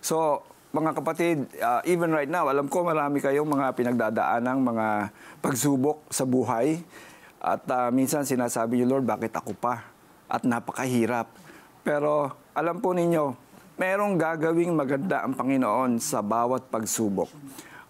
So, mga kapatid, even right now, alam ko marami kayong mga pinagdadaanang mga pagsubok sa buhay. At minsan sinasabi niyo, Lord, bakit ako pa? At napakahirap. Pero alam po ninyo, merong gagawing maganda ang Panginoon sa bawat pagsubok.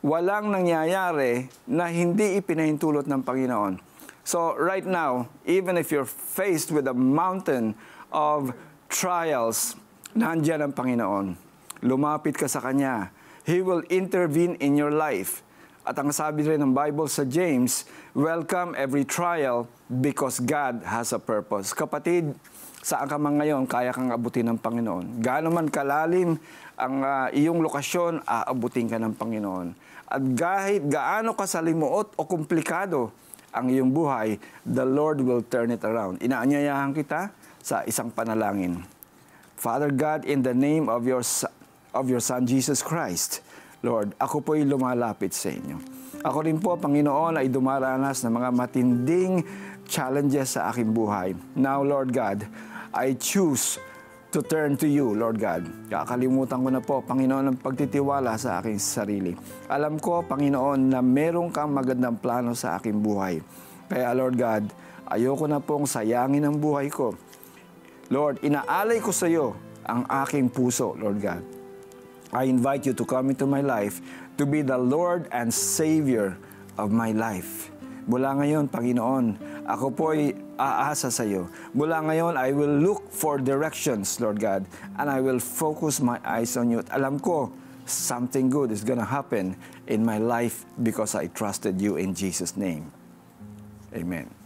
Walang nangyayari na hindi ipinahintulot ng Panginoon. So right now, even if you're faced with a mountain of trials, nandiyan ang Panginoon. Lumapit ka sa Kanya. He will intervene in your life. At ang sabi rin ng Bible sa James, welcome every trial because God has a purpose. Kapatid, saan ka man ngayon, kaya kang abutin ng Panginoon. Gaano man kalalim ang iyong lokasyon, aabutin ka ng Panginoon. At kahit gaano kasalimuot o komplikado ang iyong buhay, the Lord will turn it around. Inaanyayahan kita sa isang panalangin. Father God, in the name of your Son, Jesus Christ, Lord, ako po'y lumalapit sa inyo. Ako rin po, Panginoon, ay dumaranas ng mga matinding challenges sa aking buhay. Now, Lord God, I choose to turn to you, Lord God. Kakalimutan ko na po, Panginoon, ang pagtitiwala sa aking sarili. Alam ko, Panginoon, na meron kang magandang plano sa aking buhay. Kaya, Lord God, ayoko na pong sayangin ang buhay ko. Lord, inaalay ko sa iyo ang aking puso, Lord God. I invite you to come into my life to be the Lord and Savior of my life. Mula ngayon, Panginoon, ako po'y aasa sa iyo. Mula ngayon, I will look for directions, Lord God, and I will focus my eyes on you. At alam ko, something good is gonna happen in my life because I trusted you in Jesus' name. Amen.